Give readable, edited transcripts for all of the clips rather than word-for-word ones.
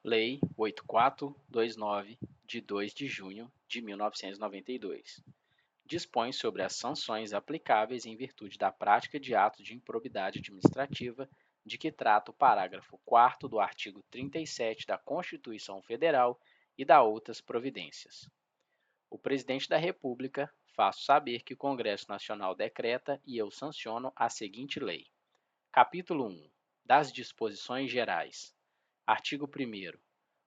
Lei 8429, de 2 de junho de 1992, dispõe sobre as sanções aplicáveis em virtude da prática de atos de improbidade administrativa, de que trata o parágrafo 4º do artigo 37 da Constituição Federal e da outras providências. O Presidente da República faço saber que o Congresso Nacional decreta e eu sanciono a seguinte lei. Capítulo 1. Das disposições gerais. Artigo 1º.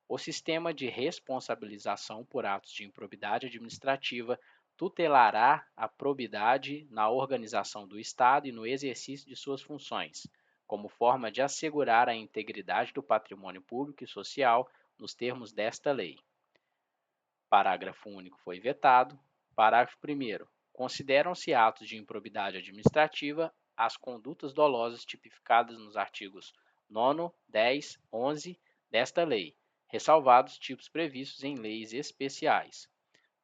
O sistema de responsabilização por atos de improbidade administrativa tutelará a probidade na organização do Estado e no exercício de suas funções, como forma de assegurar a integridade do patrimônio público e social nos termos desta lei. Parágrafo único foi vetado. Parágrafo 1º. Consideram-se atos de improbidade administrativa as condutas dolosas tipificadas nos artigos 9º, 10, 11 desta lei, ressalvados tipos previstos em leis especiais.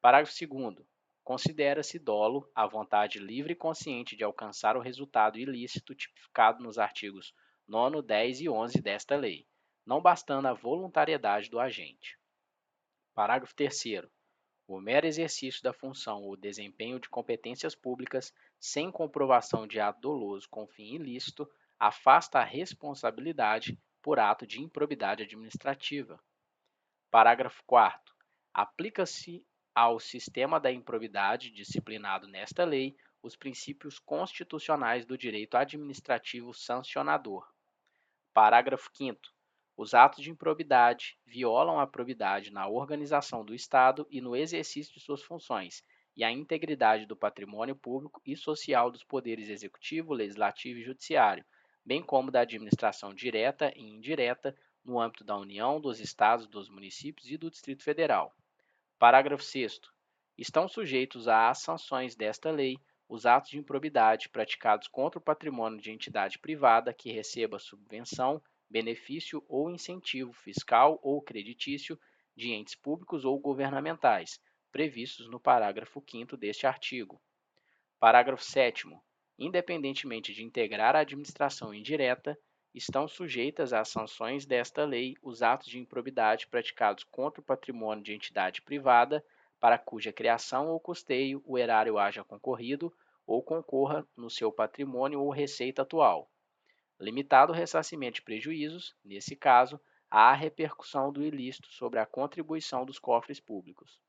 Parágrafo 2º. Considera-se dolo a vontade livre e consciente de alcançar o resultado ilícito tipificado nos artigos 9º, 10 e 11 desta lei, não bastando a voluntariedade do agente. Parágrafo 3º. O mero exercício da função ou desempenho de competências públicas sem comprovação de ato doloso com fim ilícito afasta a responsabilidade por ato de improbidade administrativa. Parágrafo 4º. Aplica-se ao sistema da improbidade disciplinado nesta lei os princípios constitucionais do direito administrativo sancionador. Parágrafo 5º. Os atos de improbidade violam a probidade na organização do Estado e no exercício de suas funções, e a integridade do patrimônio público e social dos poderes executivo, legislativo e judiciário, bem como da administração direta e indireta no âmbito da União, dos Estados, dos municípios e do Distrito Federal. Parágrafo 6º. Estão sujeitos às sanções desta lei os atos de improbidade praticados contra o patrimônio de entidade privada que receba subvenção, benefício ou incentivo fiscal ou creditício de entes públicos ou governamentais, previstos no parágrafo 5º deste artigo. Parágrafo 7º. Independentemente de integrar a administração indireta, estão sujeitas às sanções desta lei os atos de improbidade praticados contra o patrimônio de entidade privada, para cuja criação ou custeio o erário haja concorrido ou concorra no seu patrimônio ou receita atual, limitado o ressarcimento de prejuízos, nesse caso, à repercussão do ilícito sobre a contribuição dos cofres públicos.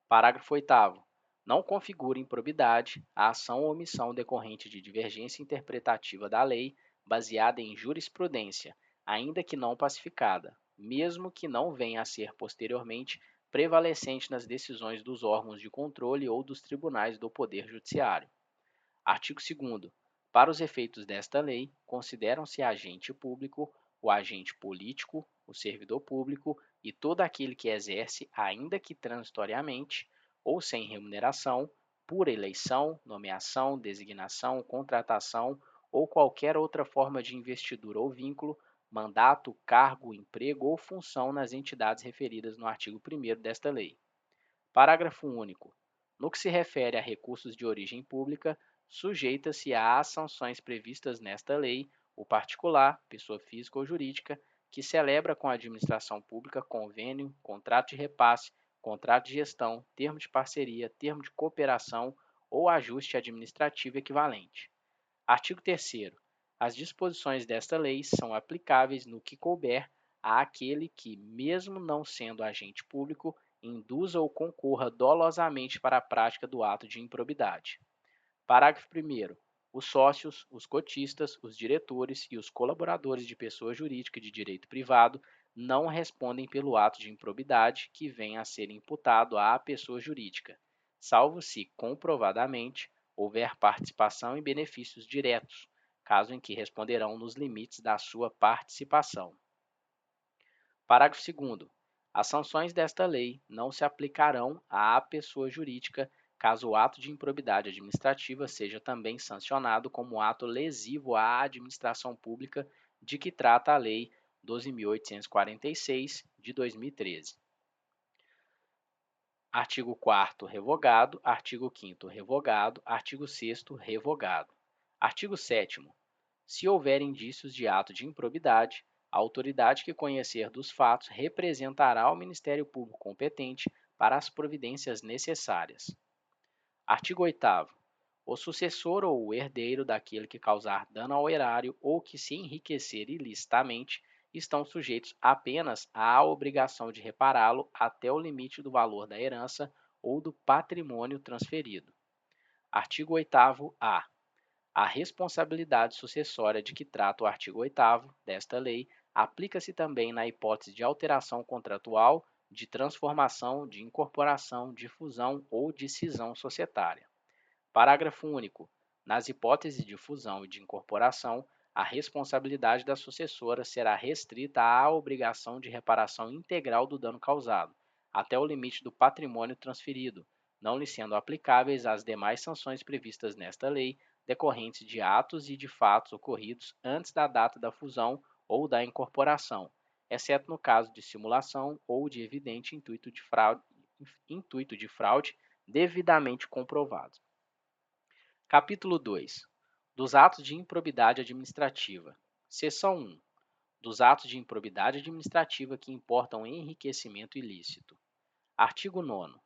Parágrafo 8º. Não configura improbidade a ação ou omissão decorrente de divergência interpretativa da lei baseada em jurisprudência, ainda que não pacificada, mesmo que não venha a ser posteriormente prevalecente nas decisões dos órgãos de controle ou dos tribunais do Poder Judiciário. Artigo 2º. Para os efeitos desta lei, consideram-se agente público o agente político, o servidor público e todo aquele que exerce, ainda que transitoriamente ou sem remuneração, por eleição, nomeação, designação, contratação ou qualquer outra forma de investidura ou vínculo, mandato, cargo, emprego ou função nas entidades referidas no artigo 1º desta lei. Parágrafo único. No que se refere a recursos de origem pública, sujeita-se às sanções previstas nesta lei o particular, pessoa física ou jurídica, que celebra com a administração pública convênio, contrato de repasse, contrato de gestão, termo de parceria, termo de cooperação ou ajuste administrativo equivalente. Artigo 3º. As disposições desta lei são aplicáveis no que couber àquele que, mesmo não sendo agente público, induza ou concorra dolosamente para a prática do ato de improbidade. Parágrafo 1º. Os sócios, os cotistas, os diretores e os colaboradores de pessoa jurídica de direito privado não respondem pelo ato de improbidade que venha a ser imputado à pessoa jurídica, salvo se comprovadamente houver participação em benefícios diretos, caso em que responderão nos limites da sua participação. Parágrafo 2º. As sanções desta lei não se aplicarão à pessoa jurídica caso o ato de improbidade administrativa seja também sancionado como ato lesivo à administração pública de que trata a Lei 12.846, de 2013. Artigo 4º revogado, artigo 5º revogado, artigo 6º revogado. Artigo 7º. Se houver indícios de ato de improbidade, A autoridade que conhecer dos fatos representará o Ministério Público competente para as providências necessárias. Artigo 8º. O sucessor ou o herdeiro daquele que causar dano ao erário ou que se enriquecer ilicitamente estão sujeitos apenas à obrigação de repará-lo até o limite do valor da herança ou do patrimônio transferido. Artigo 8º-A. A responsabilidade sucessória de que trata o artigo 8º desta lei aplica-se também na hipótese de alteração contratual, de transformação, de incorporação, de fusão ou de cisão societária. Parágrafo único. Nas hipóteses de fusão e de incorporação, a responsabilidade da sucessora será restrita à obrigação de reparação integral do dano causado, até o limite do patrimônio transferido, não lhe sendo aplicáveis as demais sanções previstas nesta lei, decorrentes de atos e de fatos ocorridos antes da data da fusão ou da incorporação, exceto no caso de simulação ou de evidente intuito de fraude devidamente comprovado. Capítulo 2. Dos atos de improbidade administrativa. Seção 1. Dos atos de improbidade administrativa que importam enriquecimento ilícito. Artigo 9º.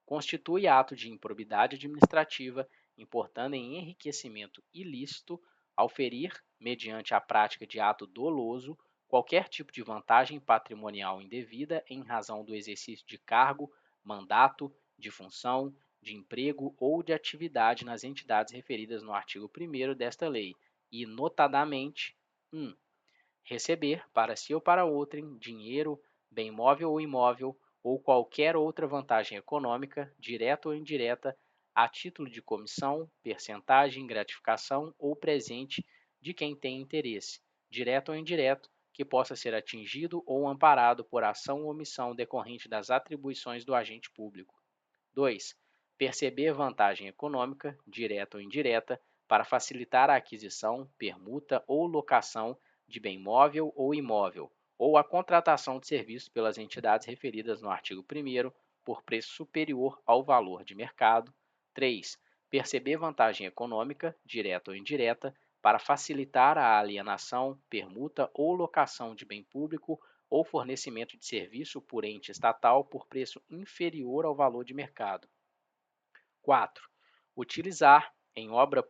Constitui ato de improbidade administrativa importando em enriquecimento ilícito ao ferir, mediante a prática de ato doloso, qualquer tipo de vantagem patrimonial indevida em razão do exercício de cargo, mandato, de função, de emprego ou de atividade nas entidades referidas no artigo 1º desta lei, e, notadamente, 1. Receber, para si ou para outrem, dinheiro, bem móvel ou imóvel, ou qualquer outra vantagem econômica, direta ou indireta, a título de comissão, percentagem, gratificação ou presente de quem tem interesse, direto ou indireto, que possa ser atingido ou amparado por ação ou omissão decorrente das atribuições do agente público. 2. Perceber vantagem econômica, direta ou indireta, para facilitar a aquisição, permuta ou locação de bem móvel ou imóvel, ou a contratação de serviços pelas entidades referidas no artigo 1º por preço superior ao valor de mercado. 3. Perceber vantagem econômica, direta ou indireta, para facilitar a alienação, permuta ou locação de bem público ou fornecimento de serviço por ente estatal por preço inferior ao valor de mercado. 4. Utilizar, em obra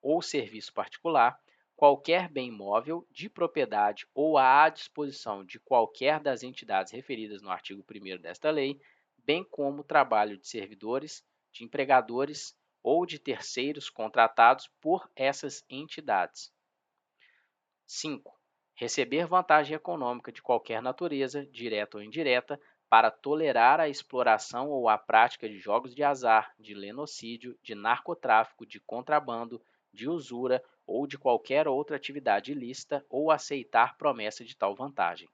ou serviço particular, qualquer bem móvel de propriedade ou à disposição de qualquer das entidades referidas no artigo 1º desta lei, bem como trabalho de servidores, de empregadores ou de terceiros contratados por essas entidades. 5. Receber vantagem econômica de qualquer natureza, direta ou indireta, para tolerar a exploração ou a prática de jogos de azar, de lenocídio, de narcotráfico, de contrabando, de usura ou de qualquer outra atividade ilícita ou aceitar promessa de tal vantagem.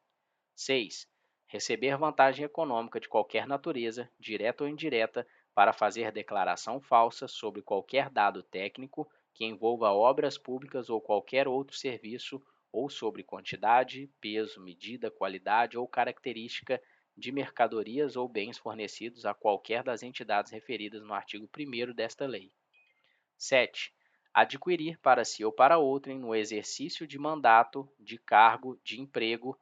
6. Receber vantagem econômica de qualquer natureza, direta ou indireta, para fazer declaração falsa sobre qualquer dado técnico que envolva obras públicas ou qualquer outro serviço, ou sobre quantidade, peso, medida, qualidade ou característica de mercadorias ou bens fornecidos a qualquer das entidades referidas no artigo 1º desta lei. 7. Adquirir para si ou para outrem, no exercício de mandato, de cargo, de emprego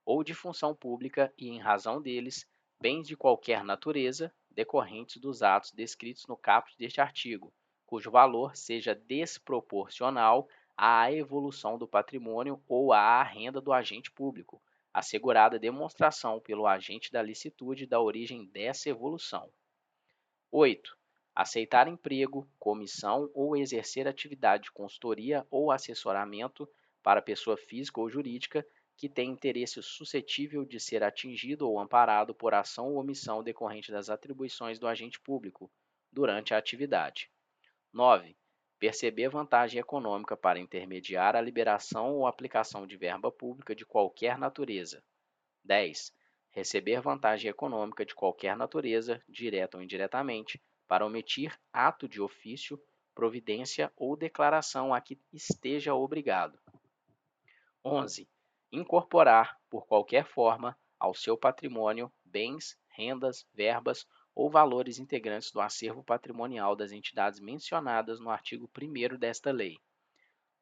ou de função pública e em razão deles, bens de qualquer natureza, decorrentes dos atos descritos no caput deste artigo, cujo valor seja desproporcional à evolução do patrimônio ou à renda do agente público, assegurada demonstração pelo agente da licitude da origem dessa evolução. 8. Aceitar emprego, comissão ou exercer atividade de consultoria ou assessoramento para pessoa física ou jurídica que tem interesse suscetível de ser atingido ou amparado por ação ou omissão decorrente das atribuições do agente público durante a atividade. 9. Perceber vantagem econômica para intermediar a liberação ou aplicação de verba pública de qualquer natureza. 10. Receber vantagem econômica de qualquer natureza, direta ou indiretamente, para omitir ato de ofício, providência ou declaração a que esteja obrigado. 11. Incorporar, por qualquer forma, ao seu patrimônio, bens, rendas, verbas ou valores integrantes do acervo patrimonial das entidades mencionadas no artigo 1º desta lei.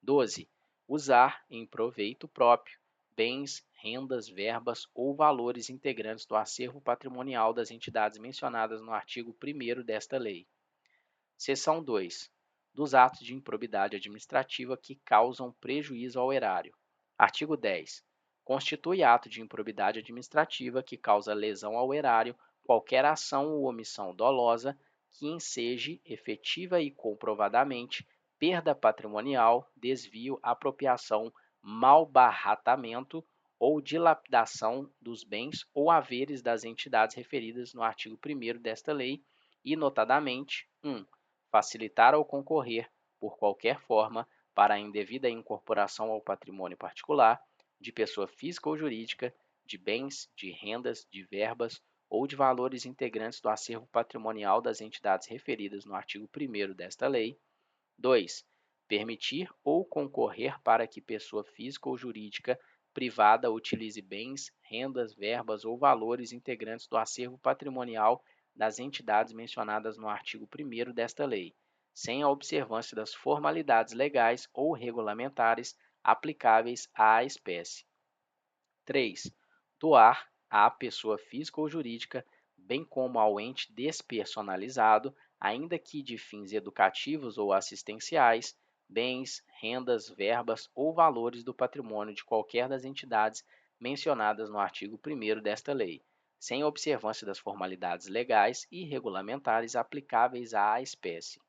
12. Usar, em proveito próprio, bens, rendas, verbas ou valores integrantes do acervo patrimonial das entidades mencionadas no artigo 1º desta lei. Seção 2. Dos atos de improbidade administrativa que causam prejuízo ao erário. Artigo 10. Constitui ato de improbidade administrativa que causa lesão ao erário qualquer ação ou omissão dolosa que enseje efetiva e comprovadamente perda patrimonial, desvio, apropriação, malbaratamento ou dilapidação dos bens ou haveres das entidades referidas no artigo 1º desta lei e, notadamente, 1. Facilitar ou concorrer, por qualquer forma, para a indevida incorporação ao patrimônio particular, de pessoa física ou jurídica, de bens, de rendas, de verbas ou de valores integrantes do acervo patrimonial das entidades referidas no artigo 1º desta lei. 2. Permitir ou concorrer para que pessoa física ou jurídica privada utilize bens, rendas, verbas ou valores integrantes do acervo patrimonial das entidades mencionadas no artigo 1º desta lei, sem a observância das formalidades legais ou regulamentares aplicáveis à espécie. 3. Doar à pessoa física ou jurídica, bem como ao ente despersonalizado, ainda que de fins educativos ou assistenciais, bens, rendas, verbas ou valores do patrimônio de qualquer das entidades mencionadas no artigo 1º desta lei, sem observância das formalidades legais e regulamentares aplicáveis à espécie.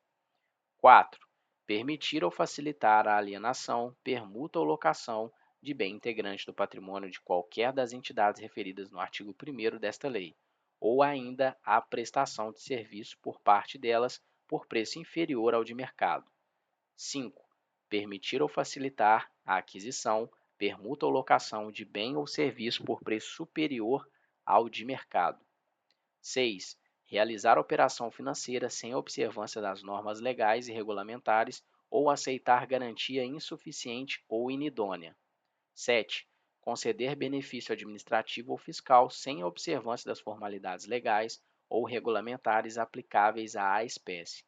4. Permitir ou facilitar a alienação, permuta ou locação de bem integrante do patrimônio de qualquer das entidades referidas no artigo 1º desta lei, ou ainda a prestação de serviço por parte delas por preço inferior ao de mercado. 5. Permitir ou facilitar a aquisição, permuta ou locação de bem ou serviço por preço superior ao de mercado. 6. Realizar operação financeira sem observância das normas legais e regulamentares ou aceitar garantia insuficiente ou inidônea. 7. Conceder benefício administrativo ou fiscal sem observância das formalidades legais ou regulamentares aplicáveis à espécie.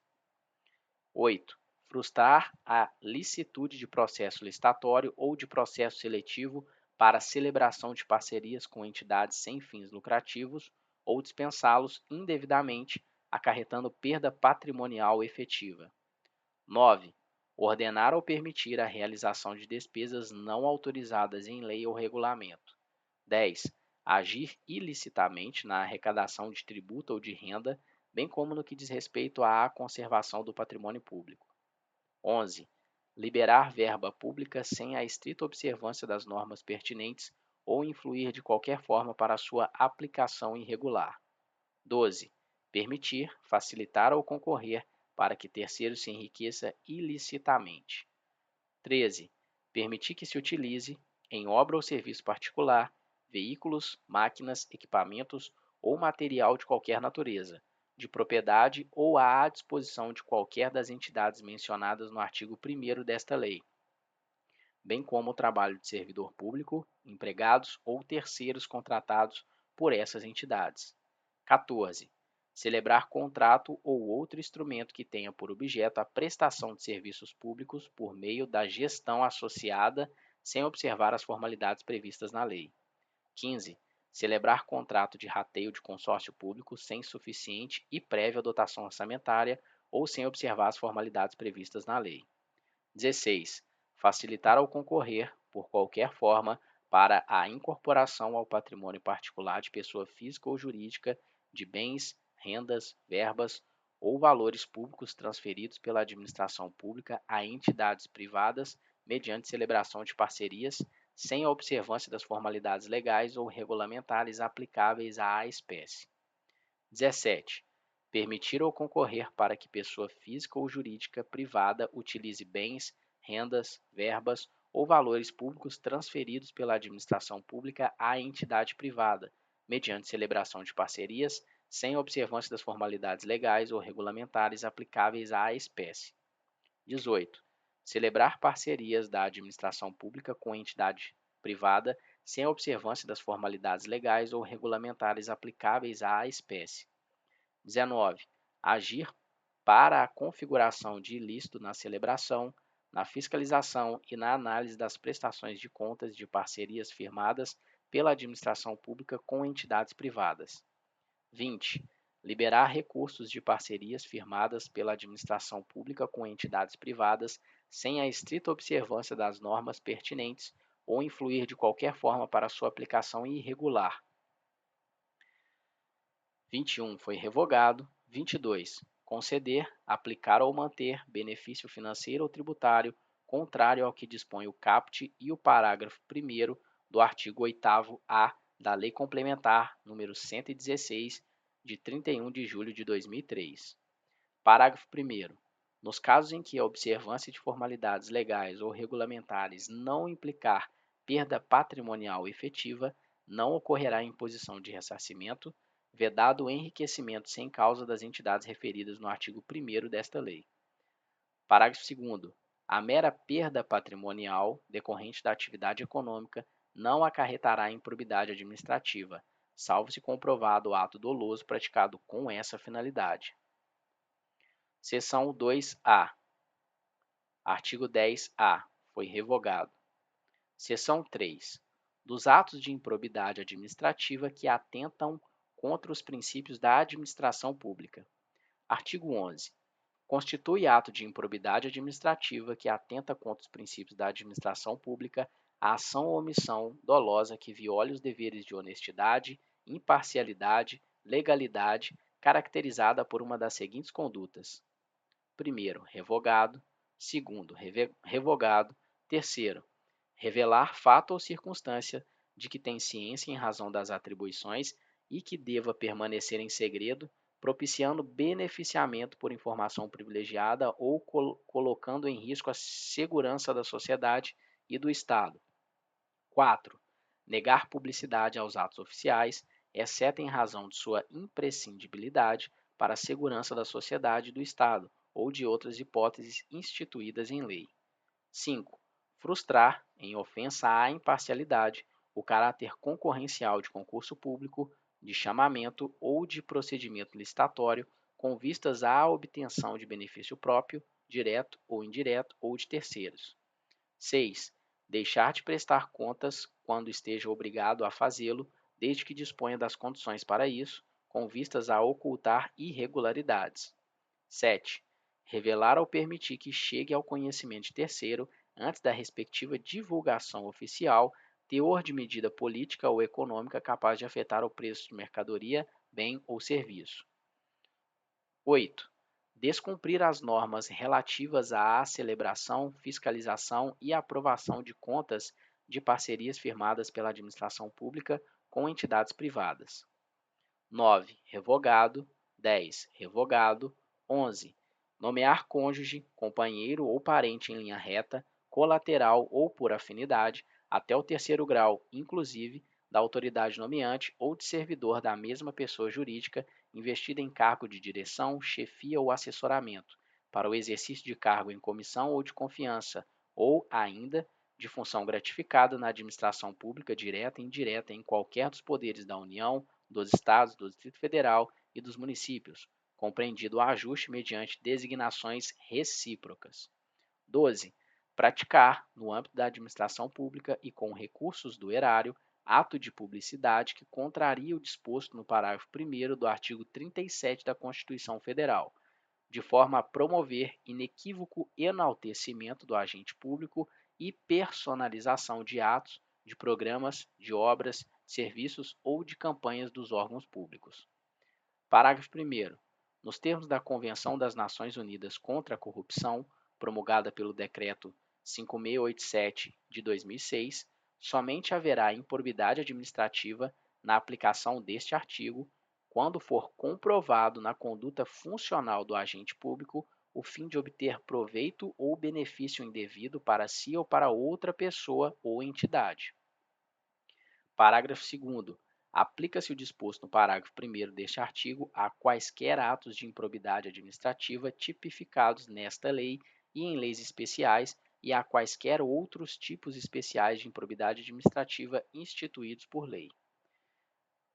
8. Frustrar a licitude de processo licitatório ou de processo seletivo para celebração de parcerias com entidades sem fins lucrativos ou dispensá-los indevidamente, acarretando perda patrimonial efetiva. 9. Ordenar ou permitir a realização de despesas não autorizadas em lei ou regulamento. 10. Agir ilicitamente na arrecadação de tributo ou de renda, bem como no que diz respeito à conservação do patrimônio público. 11. Liberar verba pública sem a estrita observância das normas pertinentes ou influir de qualquer forma para sua aplicação irregular. 12. Permitir, facilitar ou concorrer para que terceiro se enriqueça ilicitamente. 13. Permitir que se utilize, em obra ou serviço particular, veículos, máquinas, equipamentos ou material de qualquer natureza, de propriedade ou à disposição de qualquer das entidades mencionadas no artigo 1º desta lei, bem como o trabalho de servidor público, empregados ou terceiros contratados por essas entidades. 14. Celebrar contrato ou outro instrumento que tenha por objeto a prestação de serviços públicos por meio da gestão associada, sem observar as formalidades previstas na lei. 15. Celebrar contrato de rateio de consórcio público sem suficiente e prévia dotação orçamentária ou sem observar as formalidades previstas na lei. 16. Facilitar ou concorrer, por qualquer forma, para a incorporação ao patrimônio particular de pessoa física ou jurídica de bens, rendas, verbas ou valores públicos transferidos pela administração pública a entidades privadas mediante celebração de parcerias, sem a observância das formalidades legais ou regulamentares aplicáveis à espécie. 17. Permitir ou concorrer para que pessoa física ou jurídica privada utilize bens, rendas, verbas ou valores públicos transferidos pela administração pública à entidade privada, mediante celebração de parcerias, sem observância das formalidades legais ou regulamentares aplicáveis à espécie. 18. Celebrar parcerias da administração pública com entidade privada, sem observância das formalidades legais ou regulamentares aplicáveis à espécie. 19. Agir para a configuração de ilícito na celebração, na fiscalização e na análise das prestações de contas de parcerias firmadas pela administração pública com entidades privadas. 20. Liberar recursos de parcerias firmadas pela administração pública com entidades privadas sem a estrita observância das normas pertinentes ou influir de qualquer forma para sua aplicação irregular. 21. Foi revogado. 22. Conceder, aplicar ou manter benefício financeiro ou tributário contrário ao que dispõe o caput e o parágrafo 1º do artigo 8º-A da Lei Complementar número 116, de 31 de julho de 2003. Parágrafo 1º. Nos casos em que a observância de formalidades legais ou regulamentares não implicar perda patrimonial efetiva, não ocorrerá imposição de ressarcimento, vedado o enriquecimento sem causa das entidades referidas no artigo 1º desta lei. Parágrafo 2º. A mera perda patrimonial decorrente da atividade econômica não acarretará improbidade administrativa, salvo se comprovado o ato doloso praticado com essa finalidade. Seção 2A. Artigo 10-A. Foi revogado. Seção 3. Dos atos de improbidade administrativa que atentam contra os princípios da administração pública. Artigo 11. Constitui ato de improbidade administrativa que atenta contra os princípios da administração pública a ação ou omissão dolosa que viole os deveres de honestidade, imparcialidade, legalidade, caracterizada por uma das seguintes condutas: primeiro, revogado; segundo, revogado; terceiro, revelar fato ou circunstância de que tem ciência em razão das atribuições e que deva permanecer em segredo, propiciando beneficiamento por informação privilegiada ou colocando em risco a segurança da sociedade e do Estado. 4. Negar publicidade aos atos oficiais, exceto em razão de sua imprescindibilidade para a segurança da sociedade e do Estado, ou de outras hipóteses instituídas em lei. 5. Frustrar, em ofensa à imparcialidade, o caráter concorrencial de concurso público, de chamamento ou de procedimento licitatório, com vistas à obtenção de benefício próprio, direto ou indireto, ou de terceiros. 6. Deixar de prestar contas quando esteja obrigado a fazê-lo, desde que disponha das condições para isso, com vistas a ocultar irregularidades. 7. Revelar ou permitir que chegue ao conhecimento de terceiro, antes da respectiva divulgação oficial, teor de medida política ou econômica capaz de afetar o preço de mercadoria, bem ou serviço. 8. Descumprir as normas relativas à celebração, fiscalização e aprovação de contas de parcerias firmadas pela administração pública com entidades privadas. 9. Revogado. 10. Revogado. 11. Nomear cônjuge, companheiro ou parente em linha reta, colateral ou por afinidade, até o terceiro grau, inclusive, da autoridade nomeante ou de servidor da mesma pessoa jurídica investida em cargo de direção, chefia ou assessoramento, para o exercício de cargo em comissão ou de confiança, ou, ainda, de função gratificada na administração pública direta e indireta em qualquer dos poderes da União, dos Estados, do Distrito Federal e dos municípios, compreendido o ajuste mediante designações recíprocas. 12. Praticar, no âmbito da administração pública e com recursos do erário, ato de publicidade que contraria o disposto no parágrafo 1º do artigo 37 da Constituição Federal, de forma a promover inequívoco enaltecimento do agente público e personalização de atos, de programas, de obras, serviços ou de campanhas dos órgãos públicos. Parágrafo 1º. Nos termos da Convenção das Nações Unidas contra a Corrupção, promulgada pelo Decreto 5687 de 2006, somente haverá improbidade administrativa na aplicação deste artigo quando for comprovado na conduta funcional do agente público o fim de obter proveito ou benefício indevido para si ou para outra pessoa ou entidade. Parágrafo 2º. Aplica-se o disposto no parágrafo 1º deste artigo a quaisquer atos de improbidade administrativa tipificados nesta lei e em leis especiais e a quaisquer outros tipos especiais de improbidade administrativa instituídos por lei.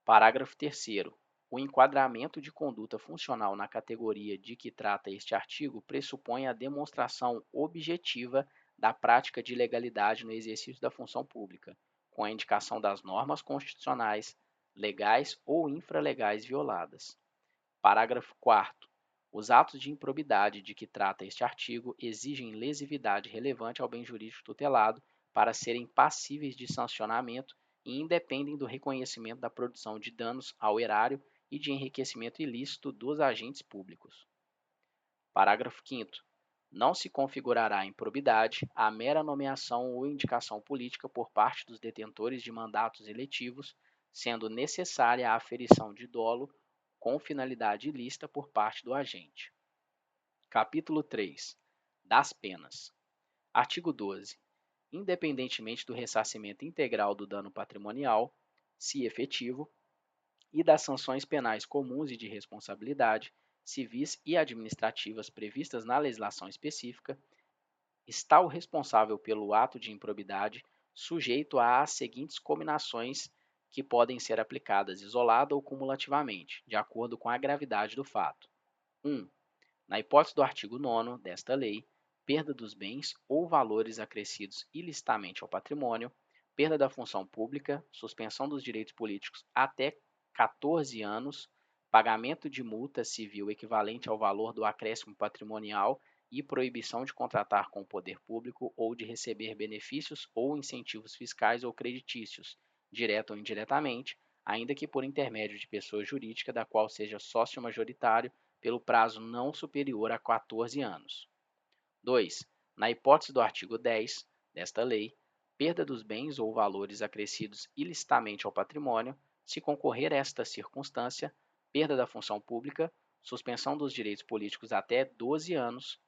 Parágrafo 3º. O enquadramento de conduta funcional na categoria de que trata este artigo pressupõe a demonstração objetiva da prática de ilegalidade no exercício da função pública, com a indicação das normas constitucionais, legais ou infralegais violadas. Parágrafo 4º. Os atos de improbidade de que trata este artigo exigem lesividade relevante ao bem jurídico tutelado para serem passíveis de sancionamento e independem do reconhecimento da produção de danos ao erário e de enriquecimento ilícito dos agentes públicos. Parágrafo 5º. Não se configurará improbidade a mera nomeação ou indicação política por parte dos detentores de mandatos eletivos, sendo necessária a aferição de dolo com finalidade ilícita por parte do agente. Capítulo 3. Das penas. Artigo 12. Independentemente do ressarcimento integral do dano patrimonial, se efetivo, e das sanções penais comuns e de responsabilidade, civis e administrativas previstas na legislação específica, está o responsável pelo ato de improbidade sujeito às seguintes cominações que podem ser aplicadas isolada ou cumulativamente, de acordo com a gravidade do fato. 1. Na hipótese do artigo 9º desta lei, perda dos bens ou valores acrescidos ilicitamente ao patrimônio, perda da função pública, suspensão dos direitos políticos até 14 anos, pagamento de multa civil equivalente ao valor do acréscimo patrimonial e proibição de contratar com o poder público ou de receber benefícios ou incentivos fiscais ou creditícios, direto ou indiretamente, ainda que por intermédio de pessoa jurídica da qual seja sócio majoritário, pelo prazo não superior a 14 anos. 2. Na hipótese do artigo 10 desta lei, perda dos bens ou valores acrescidos ilicitamente ao patrimônio, se concorrer esta circunstância, perda da função pública, suspensão dos direitos políticos até 12 anos,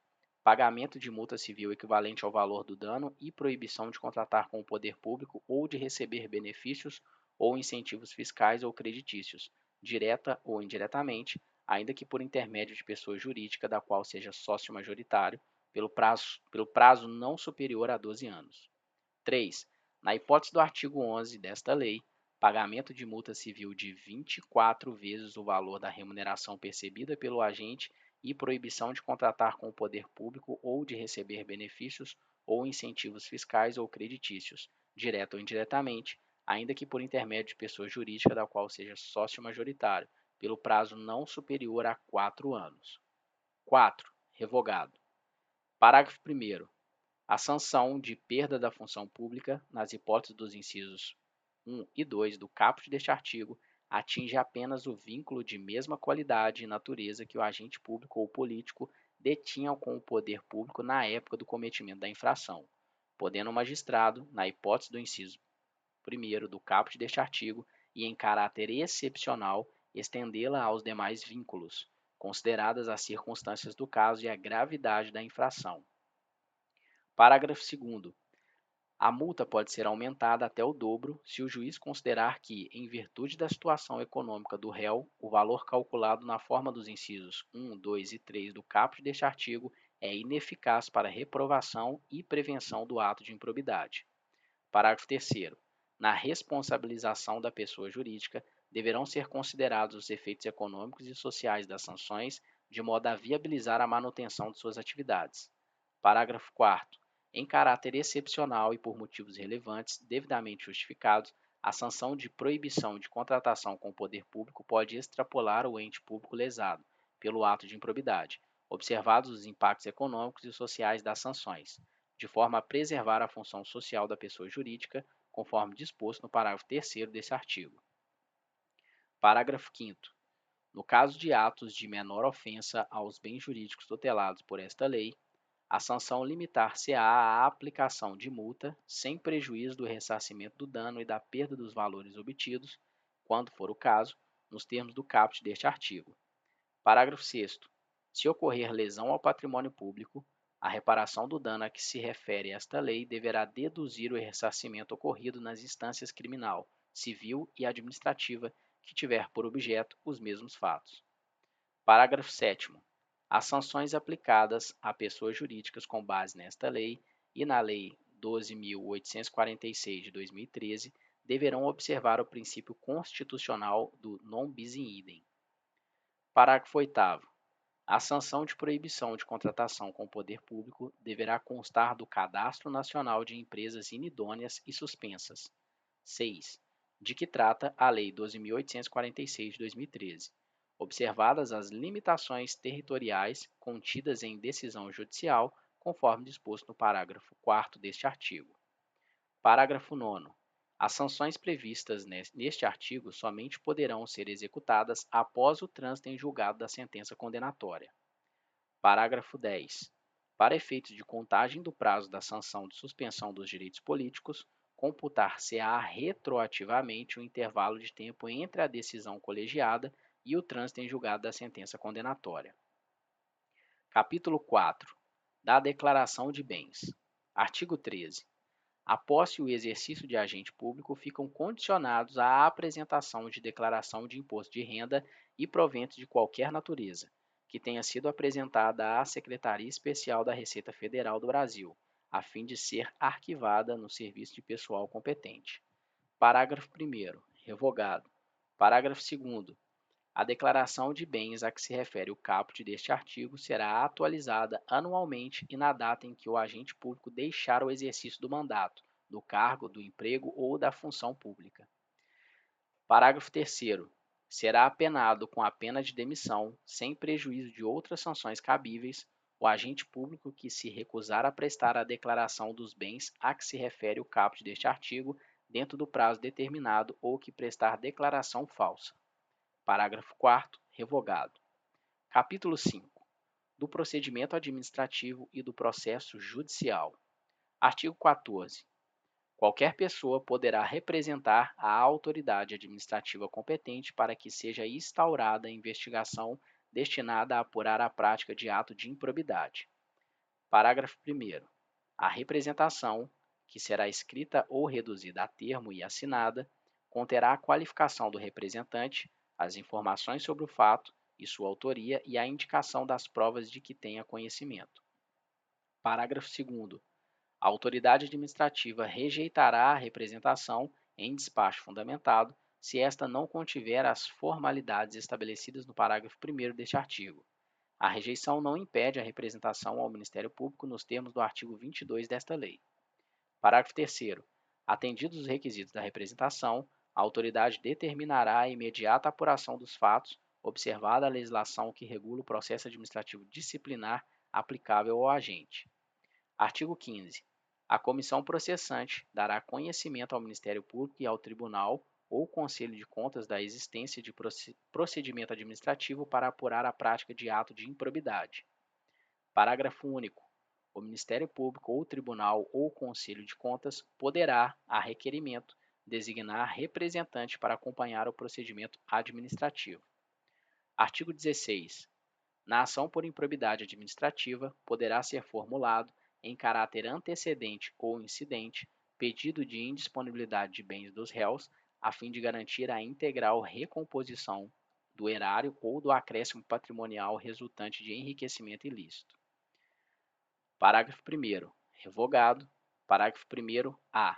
pagamento de multa civil equivalente ao valor do dano e proibição de contratar com o poder público ou de receber benefícios ou incentivos fiscais ou creditícios, direta ou indiretamente, ainda que por intermédio de pessoa jurídica da qual seja sócio majoritário, pelo prazo não superior a 12 anos. 3. Na hipótese do artigo 11 desta lei, pagamento de multa civil de 24 vezes o valor da remuneração percebida pelo agente e proibição de contratar com o poder público ou de receber benefícios ou incentivos fiscais ou creditícios, direto ou indiretamente, ainda que por intermédio de pessoa jurídica da qual seja sócio majoritário, pelo prazo não superior a 4 anos. 4. Revogado. Parágrafo 1º. A sanção de perda da função pública, nas hipóteses dos incisos 1 e 2 do caput deste artigo, atinge apenas o vínculo de mesma qualidade e natureza que o agente público ou político detinha com o poder público na época do cometimento da infração, podendo o magistrado, na hipótese do inciso 1º do caput deste artigo, e em caráter excepcional, estendê-la aos demais vínculos, consideradas as circunstâncias do caso e a gravidade da infração. Parágrafo 2º. A multa pode ser aumentada até o dobro se o juiz considerar que, em virtude da situação econômica do réu, o valor calculado na forma dos incisos 1, 2 e 3 do caput deste artigo é ineficaz para reprovação e prevenção do ato de improbidade. Parágrafo 3º. Na responsabilização da pessoa jurídica, deverão ser considerados os efeitos econômicos e sociais das sanções, de modo a viabilizar a manutenção de suas atividades. Parágrafo 4º. Em caráter excepcional e por motivos relevantes, devidamente justificados, a sanção de proibição de contratação com o poder público pode extrapolar o ente público lesado pelo ato de improbidade, observados os impactos econômicos e sociais das sanções, de forma a preservar a função social da pessoa jurídica, conforme disposto no parágrafo 3º desse artigo. Parágrafo 5º. No caso de atos de menor ofensa aos bens jurídicos tutelados por esta lei, a sanção limitar-se-á à aplicação de multa, sem prejuízo do ressarcimento do dano e da perda dos valores obtidos, quando for o caso, nos termos do caput deste artigo. Parágrafo 6º. Se ocorrer lesão ao patrimônio público, a reparação do dano a que se refere esta lei deverá deduzir o ressarcimento ocorrido nas instâncias criminal, civil e administrativa que tiver por objeto os mesmos fatos. Parágrafo 7º. As sanções aplicadas a pessoas jurídicas com base nesta lei e na Lei 12.846 de 2013 deverão observar o princípio constitucional do non bis in idem. Parágrafo 8º. A sanção de proibição de contratação com o poder público deverá constar do Cadastro Nacional de Empresas Inidôneas e Suspensas, 6. De que trata a Lei 12.846 de 2013, observadas as limitações territoriais contidas em decisão judicial, conforme disposto no parágrafo 4º deste artigo. Parágrafo 9º. As sanções previstas neste artigo somente poderão ser executadas após o trânsito em julgado da sentença condenatória. Parágrafo 10. Para efeitos de contagem do prazo da sanção de suspensão dos direitos políticos, computar-se-á retroativamente o intervalo de tempo entre a decisão colegiada e o trânsito em julgado da sentença condenatória. Capítulo 4. Da declaração de bens. Artigo 13. A posse e o exercício de agente público ficam condicionados à apresentação de declaração de imposto de renda e proventos de qualquer natureza, que tenha sido apresentada à Secretaria Especial da Receita Federal do Brasil, a fim de ser arquivada no serviço de pessoal competente. Parágrafo 1º. Revogado. Parágrafo 2º. A declaração de bens a que se refere o caput deste artigo será atualizada anualmente e na data em que o agente público deixar o exercício do mandato, do cargo, do emprego ou da função pública. Parágrafo 3º. Será apenado com a pena de demissão, sem prejuízo de outras sanções cabíveis, o agente público que se recusar a prestar a declaração dos bens a que se refere o caput deste artigo dentro do prazo determinado ou que prestar declaração falsa. Parágrafo 4º. Revogado. Capítulo 5. Do procedimento administrativo e do processo judicial. Artigo 14. Qualquer pessoa poderá representar a autoridade administrativa competente para que seja instaurada a investigação destinada a apurar a prática de ato de improbidade. Parágrafo 1º. A representação, que será escrita ou reduzida a termo e assinada, conterá a qualificação do representante, as informações sobre o fato e sua autoria e a indicação das provas de que tenha conhecimento. Parágrafo 2º. A autoridade administrativa rejeitará a representação em despacho fundamentado se esta não contiver as formalidades estabelecidas no parágrafo 1º deste artigo. A rejeição não impede a representação ao Ministério Público nos termos do artigo 22 desta lei. Parágrafo 3º. Atendidos os requisitos da representação, a autoridade determinará a imediata apuração dos fatos, observada a legislação que regula o processo administrativo disciplinar aplicável ao agente. Artigo 15. A comissão processante dará conhecimento ao Ministério Público e ao Tribunal ou Conselho de Contas da existência de procedimento administrativo para apurar a prática de ato de improbidade. Parágrafo único. O Ministério Público ou Tribunal ou Conselho de Contas poderá, a requerimento, designar representante para acompanhar o procedimento administrativo. Artigo 16. Na ação por improbidade administrativa, poderá ser formulado, em caráter antecedente ou incidente, pedido de indisponibilidade de bens dos réus, a fim de garantir a integral recomposição do erário ou do acréscimo patrimonial resultante de enriquecimento ilícito. Parágrafo 1º. Revogado. Parágrafo 1º. A.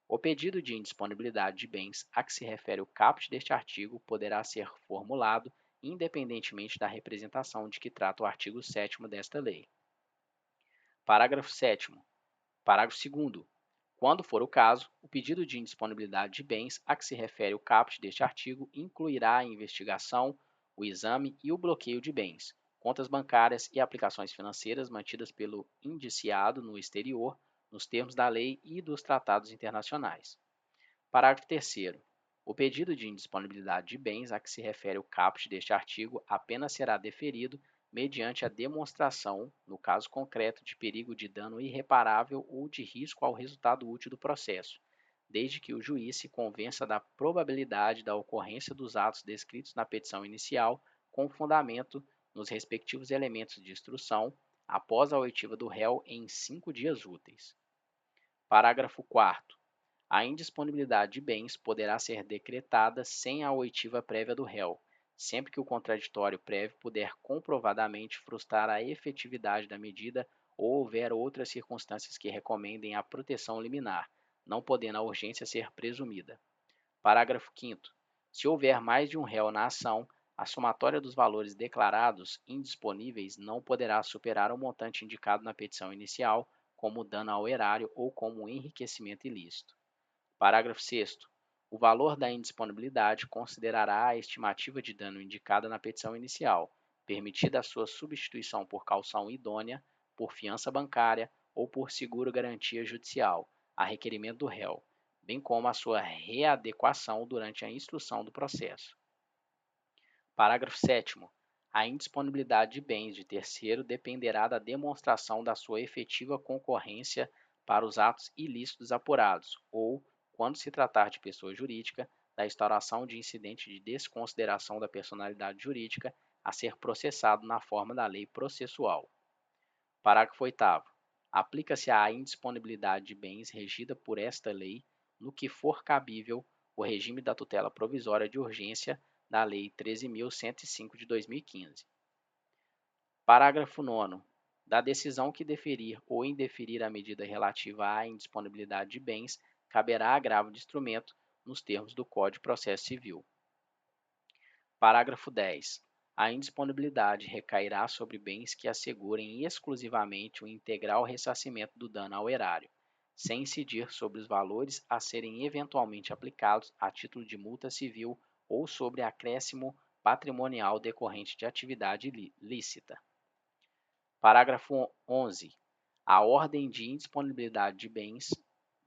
O pedido de indisponibilidade de bens a que se refere o caput deste artigo poderá ser formulado independentemente da representação de que trata o artigo 7º desta lei. Parágrafo 7º. Parágrafo 2º. Quando for o caso, o pedido de indisponibilidade de bens a que se refere o caput deste artigo incluirá a investigação, o exame e o bloqueio de bens, contas bancárias e aplicações financeiras mantidas pelo indiciado no exterior, nos termos da lei e dos tratados internacionais. Parágrafo 3º. O pedido de indisponibilidade de bens a que se refere o caput deste artigo apenas será deferido mediante a demonstração, no caso concreto, de perigo de dano irreparável ou de risco ao resultado útil do processo, desde que o juiz se convença da probabilidade da ocorrência dos atos descritos na petição inicial, com fundamento nos respectivos elementos de instrução, após a oitiva do réu em 5 dias úteis. Parágrafo 4º. A indisponibilidade de bens poderá ser decretada sem a oitiva prévia do réu, sempre que o contraditório prévio puder comprovadamente frustrar a efetividade da medida ou houver outras circunstâncias que recomendem a proteção liminar, não podendo a urgência ser presumida. Parágrafo 5º. Se houver mais de um réu na ação, a somatória dos valores declarados indisponíveis não poderá superar o montante indicado na petição inicial como dano ao erário ou como enriquecimento ilícito. Parágrafo 6º. O valor da indisponibilidade considerará a estimativa de dano indicada na petição inicial, permitida a sua substituição por caução idônea, por fiança bancária ou por seguro-garantia judicial, a requerimento do réu, bem como a sua readequação durante a instrução do processo. Parágrafo 7º. A indisponibilidade de bens de terceiro dependerá da demonstração da sua efetiva concorrência para os atos ilícitos apurados ou, quando se tratar de pessoa jurídica, da instauração de incidente de desconsideração da personalidade jurídica a ser processado na forma da lei processual. Parágrafo 8º. Aplica-se à indisponibilidade de bens regida por esta lei, no que for cabível, o regime da tutela provisória de urgência da Lei 13.105 de 2015. Parágrafo 9º. Da decisão que deferir ou indeferir a medida relativa à indisponibilidade de bens, caberá agravo de instrumento nos termos do Código de Processo Civil. Parágrafo 10. A indisponibilidade recairá sobre bens que assegurem exclusivamente o integral ressarcimento do dano ao erário, sem incidir sobre os valores a serem eventualmente aplicados a título de multa civil ou sobre acréscimo patrimonial decorrente de atividade lícita. Parágrafo 11. A ordem de indisponibilidade de bens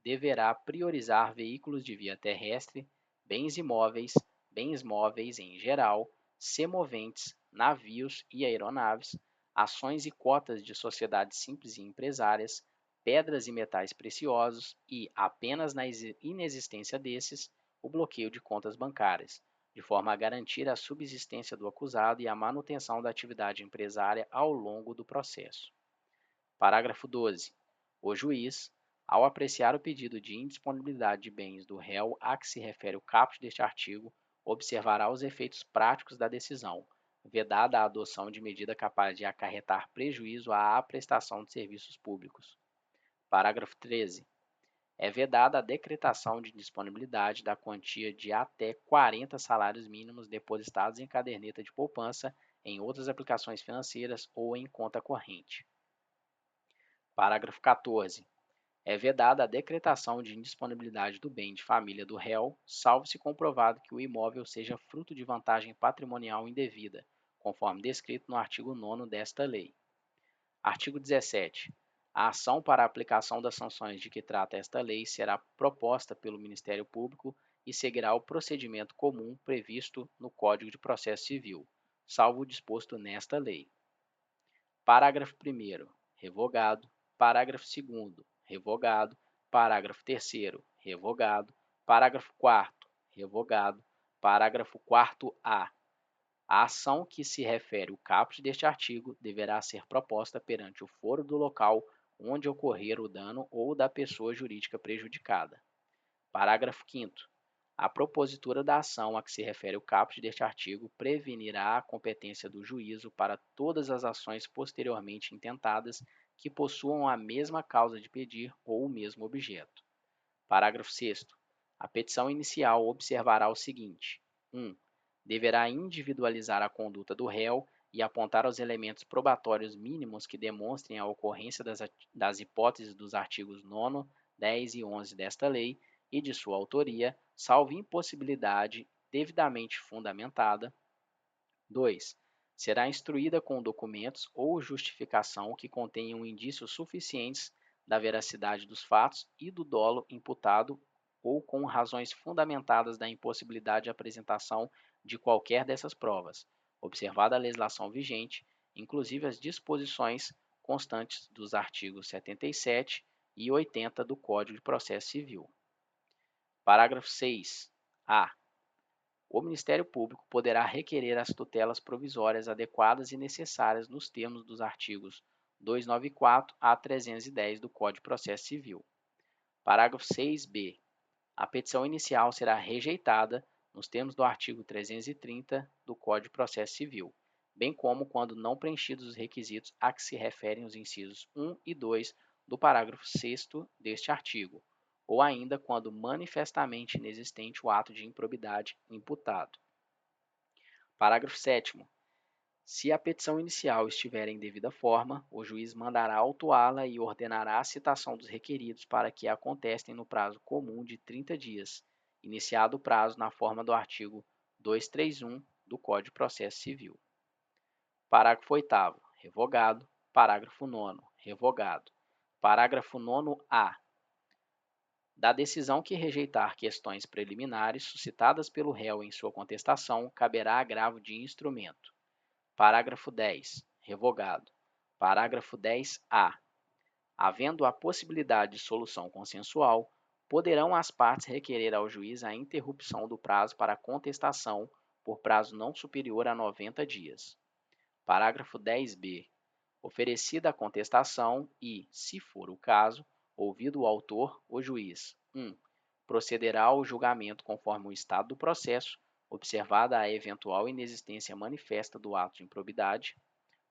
deverá priorizar veículos de via terrestre, bens móveis em geral, semoventes, navios e aeronaves, ações e cotas de sociedades simples e empresárias, pedras e metais preciosos e, apenas na inexistência desses, o bloqueio de contas bancárias, de forma a garantir a subsistência do acusado e a manutenção da atividade empresária ao longo do processo. Parágrafo 12. O juiz, ao apreciar o pedido de indisponibilidade de bens do réu a que se refere o caput deste artigo, observará os efeitos práticos da decisão, vedada a adoção de medida capaz de acarretar prejuízo à prestação de serviços públicos. Parágrafo 13. É vedada a decretação de indisponibilidade da quantia de até 40 salários mínimos depositados em caderneta de poupança, em outras aplicações financeiras ou em conta corrente. Parágrafo 14. É vedada a decretação de indisponibilidade do bem de família do réu, salvo se comprovado que o imóvel seja fruto de vantagem patrimonial indevida, conforme descrito no artigo 9º desta lei. Artigo 17. A ação para a aplicação das sanções de que trata esta lei será proposta pelo Ministério Público e seguirá o procedimento comum previsto no Código de Processo Civil, salvo o disposto nesta lei. Parágrafo 1º. Revogado. Parágrafo 2º. Revogado. Parágrafo 3º. Revogado. Parágrafo 4º. Revogado. Parágrafo 4º-A. A ação que se refere o caput deste artigo deverá ser proposta perante o foro do local onde ocorrer o dano ou da pessoa jurídica prejudicada. Parágrafo 5º. A propositura da ação a que se refere o caput deste artigo prevenirá a competência do juízo para todas as ações posteriormente intentadas que possuam a mesma causa de pedir ou o mesmo objeto. Parágrafo 6º. A petição inicial observará o seguinte: 1. Deverá individualizar a conduta do réu e apontar os elementos probatórios mínimos que demonstrem a ocorrência das hipóteses dos artigos 9º, 10 e 11 desta lei e de sua autoria, salvo impossibilidade devidamente fundamentada. 2. Será instruída com documentos ou justificação que contenham indícios suficientes da veracidade dos fatos e do dolo imputado ou com razões fundamentadas da impossibilidade de apresentação de qualquer dessas provas, observada a legislação vigente, inclusive as disposições constantes dos artigos 77 e 80 do Código de Processo Civil. Parágrafo 6-A. O Ministério Público poderá requerer as tutelas provisórias adequadas e necessárias nos termos dos artigos 294 a 310 do Código de Processo Civil. Parágrafo 6-B. A petição inicial será rejeitada nos termos do artigo 330 do Código de Processo Civil, bem como quando não preenchidos os requisitos a que se referem os incisos 1 e 2 do parágrafo 6º deste artigo, ou ainda quando manifestamente inexistente o ato de improbidade imputado. Parágrafo 7º. Se a petição inicial estiver em devida forma, o juiz mandará autuá-la e ordenará a citação dos requeridos para que a contestem no prazo comum de 30 dias, iniciado o prazo na forma do artigo 231 do Código de Processo Civil. Parágrafo 8º. Revogado. Parágrafo 9º. Revogado. Parágrafo 9º-A. Da decisão que rejeitar questões preliminares suscitadas pelo réu em sua contestação, caberá agravo de instrumento. Parágrafo 10. Revogado. Parágrafo 10-A. Havendo a possibilidade de solução consensual, poderão as partes requerer ao juiz a interrupção do prazo para contestação por prazo não superior a 90 dias. Parágrafo 10-B. Oferecida a contestação e, se for o caso, ouvido o autor, o juiz 1. Procederá ao julgamento conforme o estado do processo, observada a eventual inexistência manifesta do ato de improbidade.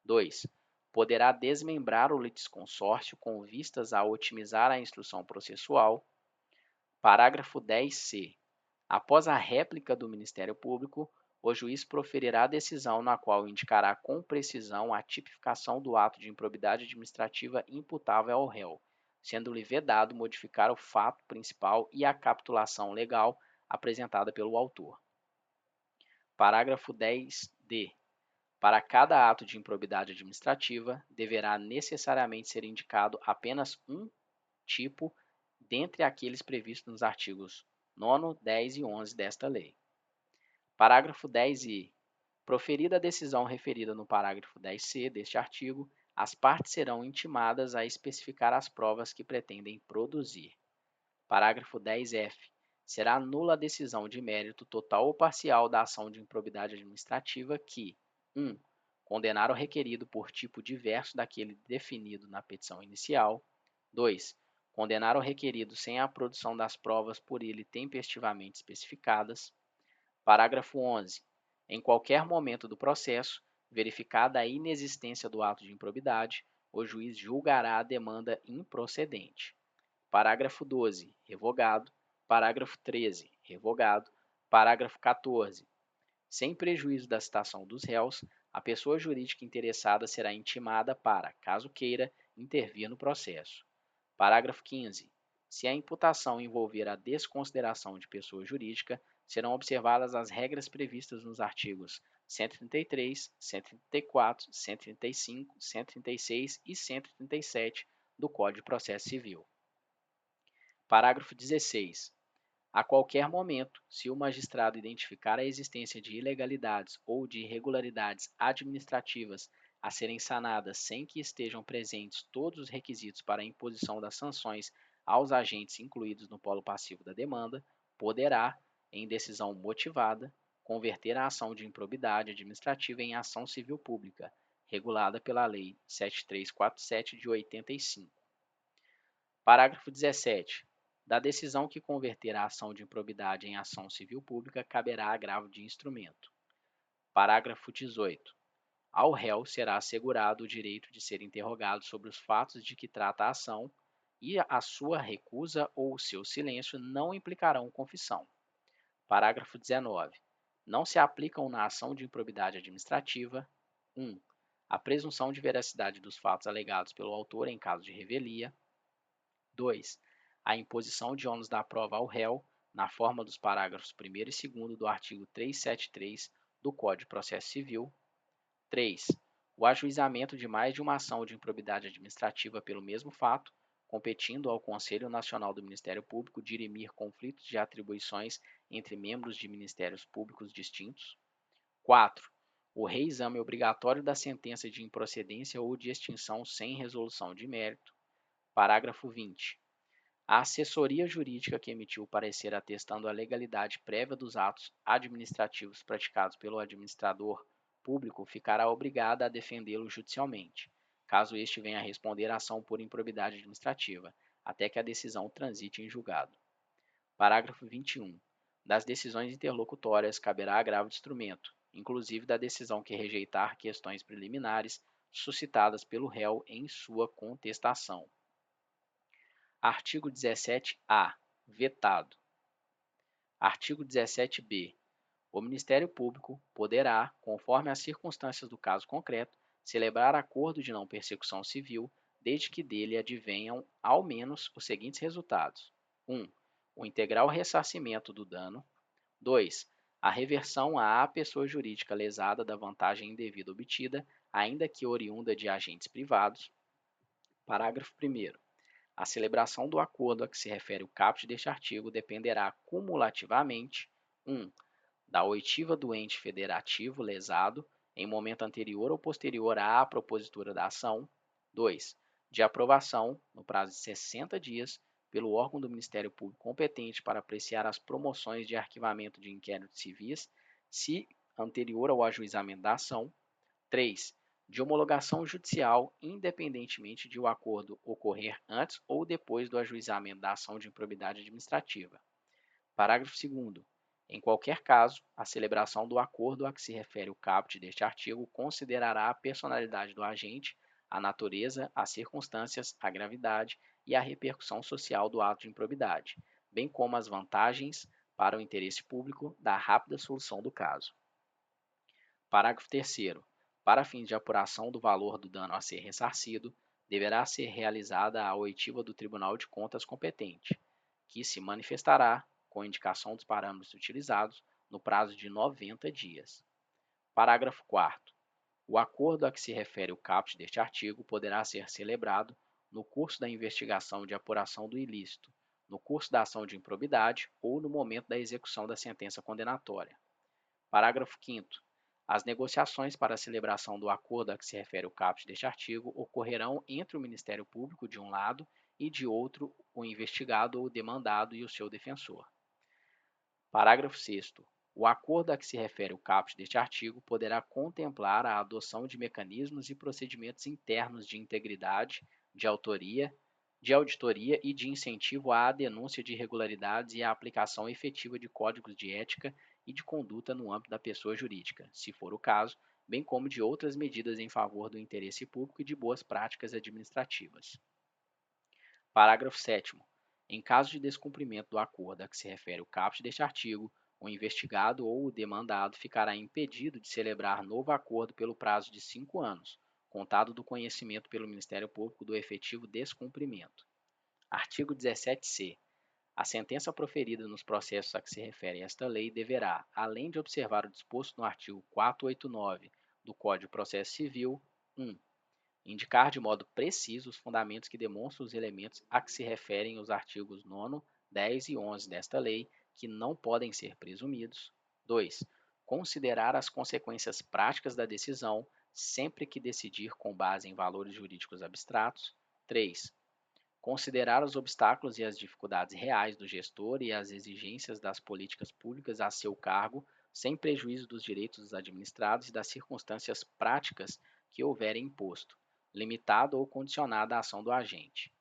2. Poderá desmembrar o litisconsórcio com vistas a otimizar a instrução processual. Parágrafo 10-C. Após a réplica do Ministério Público, o juiz proferirá a decisão na qual indicará com precisão a tipificação do ato de improbidade administrativa imputável ao réu, sendo-lhe vedado modificar o fato principal e a capitulação legal apresentada pelo autor. Parágrafo 10-D. Para cada ato de improbidade administrativa, deverá necessariamente ser indicado apenas um tipo dentre aqueles previstos nos artigos 9º, 10 e 11 desta lei. Parágrafo 10-I. Proferida a decisão referida no parágrafo 10-C deste artigo, as partes serão intimadas a especificar as provas que pretendem produzir. Parágrafo 10-F. Será nula a decisão de mérito total ou parcial da ação de improbidade administrativa que 1. Condenar o requerido por tipo diverso daquele definido na petição inicial. 2. Condenar o requerido sem a produção das provas por ele tempestivamente especificadas. Parágrafo 11. Em qualquer momento do processo, verificada a inexistência do ato de improbidade, o juiz julgará a demanda improcedente. Parágrafo 12. Revogado. Parágrafo 13. Revogado. Parágrafo 14. Sem prejuízo da citação dos réus, a pessoa jurídica interessada será intimada para, caso queira, intervir no processo. Parágrafo 15. Se a imputação envolver a desconsideração de pessoa jurídica, serão observadas as regras previstas nos artigos 133, 134, 135, 136 e 137 do Código de Processo Civil. Parágrafo 16. A qualquer momento, se o magistrado identificar a existência de ilegalidades ou de irregularidades administrativas a serem sanadas sem que estejam presentes todos os requisitos para a imposição das sanções aos agentes incluídos no polo passivo da demanda, poderá, em decisão motivada, converter a ação de improbidade administrativa em ação civil pública, regulada pela Lei 7347 de 85. Parágrafo 17. Da decisão que converter a ação de improbidade em ação civil pública, caberá agravo de instrumento. Parágrafo 18. Ao réu será assegurado o direito de ser interrogado sobre os fatos de que trata a ação e a sua recusa ou o seu silêncio não implicarão confissão. Parágrafo 19. Não se aplicam na ação de improbidade administrativa 1. A presunção de veracidade dos fatos alegados pelo autor em caso de revelia. 2. A imposição de ônus da prova ao réu, na forma dos parágrafos 1º e 2º do artigo 373 do Código de Processo Civil. 3. O ajuizamento de mais de uma ação de improbidade administrativa pelo mesmo fato, competindo ao Conselho Nacional do Ministério Público dirimir conflitos de atribuições entre membros de ministérios públicos distintos. 4. O reexame obrigatório da sentença de improcedência ou de extinção sem resolução de mérito. Parágrafo 20. A assessoria jurídica que emitiu o parecer atestando a legalidade prévia dos atos administrativos praticados pelo administrador público ficará obrigada a defendê-lo judicialmente, caso este venha a responder à ação por improbidade administrativa, até que a decisão transite em julgado. Parágrafo 21. Das decisões interlocutórias caberá agravo de instrumento, inclusive da decisão que rejeitar questões preliminares suscitadas pelo réu em sua contestação. Artigo 17-A. Vetado. Artigo 17-B. O Ministério Público poderá, conforme as circunstâncias do caso concreto, celebrar acordo de não persecução civil, desde que dele advenham ao menos os seguintes resultados: 1. O integral ressarcimento do dano. 2. A reversão à pessoa jurídica lesada da vantagem indevida obtida, ainda que oriunda de agentes privados. Parágrafo 1º. A celebração do acordo a que se refere o caput deste artigo dependerá cumulativamente: 1. Da oitiva do ente federativo lesado, em momento anterior ou posterior à propositura da ação. 2. De aprovação, no prazo de 60 dias, pelo órgão do Ministério Público competente para apreciar as promoções de arquivamento de inquéritos civis, se anterior ao ajuizamento da ação. 3. De homologação judicial, independentemente de o acordo ocorrer antes ou depois do ajuizamento da ação de improbidade administrativa. Parágrafo 2º. Em qualquer caso, a celebração do acordo a que se refere o caput deste artigo considerará a personalidade do agente, a natureza, as circunstâncias, a gravidade e a repercussão social do ato de improbidade, bem como as vantagens para o interesse público da rápida solução do caso. Parágrafo 3º. Para fins de apuração do valor do dano a ser ressarcido, deverá ser realizada a oitiva do Tribunal de Contas competente, que se manifestará, com indicação dos parâmetros utilizados, no prazo de 90 dias. Parágrafo 4º. O acordo a que se refere o caput deste artigo poderá ser celebrado no curso da investigação de apuração do ilícito, no curso da ação de improbidade ou no momento da execução da sentença condenatória. Parágrafo 5º. As negociações para a celebração do acordo a que se refere o caput deste artigo ocorrerão entre o Ministério Público, de um lado, e de outro, o investigado ou demandado e o seu defensor. Parágrafo 6º. O acordo a que se refere o caput deste artigo poderá contemplar a adoção de mecanismos e procedimentos internos de integridade, de auditoria e de incentivo à denúncia de irregularidades e à aplicação efetiva de códigos de ética e de conduta no âmbito da pessoa jurídica, se for o caso, bem como de outras medidas em favor do interesse público e de boas práticas administrativas. Parágrafo 7º. Em caso de descumprimento do acordo a que se refere o caput deste artigo, o investigado ou o demandado ficará impedido de celebrar novo acordo pelo prazo de 5 anos, contado do conhecimento pelo Ministério Público do efetivo descumprimento. Artigo 17c. A sentença proferida nos processos a que se refere esta lei deverá, além de observar o disposto no artigo 489 do Código de Processo Civil, 1. Indicar de modo preciso os fundamentos que demonstram os elementos a que se referem os artigos 9º, 10 e 11 desta lei, que não podem ser presumidos. 2. Considerar as consequências práticas da decisão, sempre que decidir com base em valores jurídicos abstratos. 3. Considerar os obstáculos e as dificuldades reais do gestor e as exigências das políticas públicas a seu cargo, sem prejuízo dos direitos dos administrados e das circunstâncias práticas que houverem imposto, limitado ou condicionada à ação do agente.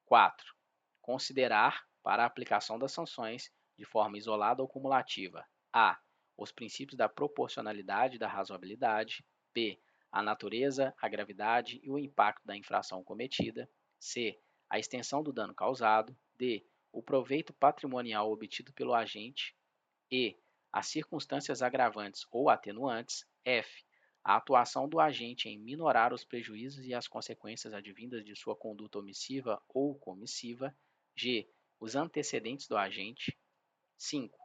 4. Considerar, para a aplicação das sanções, de forma isolada ou cumulativa, a. Os princípios da proporcionalidade e da razoabilidade, b. A natureza, a gravidade e o impacto da infração cometida, c. A extensão do dano causado, d. O proveito patrimonial obtido pelo agente, e. As circunstâncias agravantes ou atenuantes, f. A atuação do agente em minorar os prejuízos e as consequências advindas de sua conduta omissiva ou comissiva, g. Os antecedentes do agente. 5.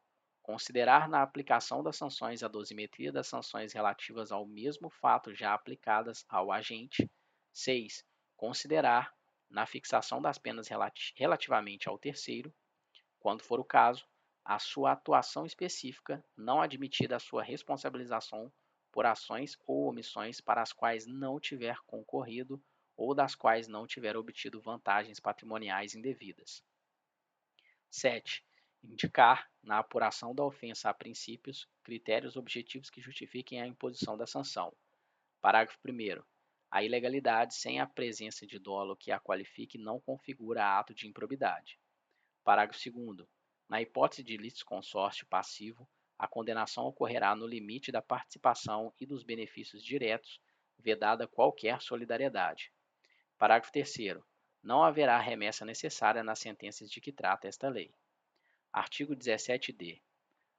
Considerar na aplicação das sanções a dosimetria das sanções relativas ao mesmo fato já aplicadas ao agente. 6. Considerar, na fixação das penas relativamente ao terceiro, quando for o caso, a sua atuação específica, não admitida a sua responsabilização por ações ou omissões para as quais não tiver concorrido ou das quais não tiver obtido vantagens patrimoniais indevidas. 7. Indicar, na apuração da ofensa a princípios, critérios objetivos que justifiquem a imposição da sanção. Parágrafo 1º. A ilegalidade sem a presença de dolo que a qualifique não configura ato de improbidade. Parágrafo 2º. Na hipótese de litisconsórcio passivo, a condenação ocorrerá no limite da participação e dos benefícios diretos, vedada qualquer solidariedade. Parágrafo 3º. Não haverá remessa necessária nas sentenças de que trata esta lei. Artigo 17d.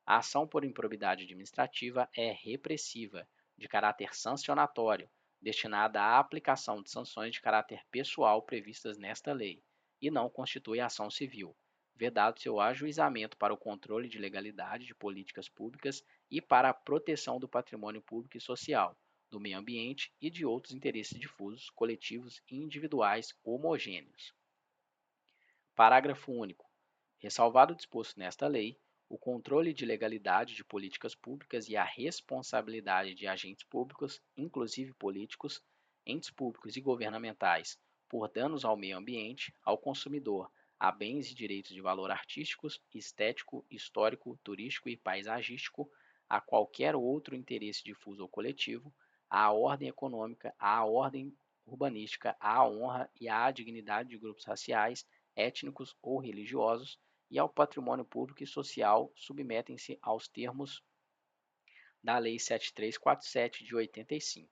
A ação por improbidade administrativa é repressiva, de caráter sancionatório, destinada à aplicação de sanções de caráter pessoal previstas nesta lei, e não constitui ação civil, vedado seu ajuizamento para o controle de legalidade de políticas públicas e para a proteção do patrimônio público e social, do meio ambiente e de outros interesses difusos, coletivos e individuais homogêneos. Parágrafo único. Ressalvado o disposto nesta lei, o controle de legalidade de políticas públicas e a responsabilidade de agentes públicos, inclusive políticos, entes públicos e governamentais, por danos ao meio ambiente, ao consumidor, a bens e direitos de valor artísticos, estético, histórico, turístico e paisagístico, a qualquer outro interesse difuso ou coletivo, à ordem econômica, à ordem urbanística, à honra e à dignidade de grupos raciais, étnicos ou religiosos, e ao patrimônio público e social submetem-se aos termos da Lei 7347 de 85.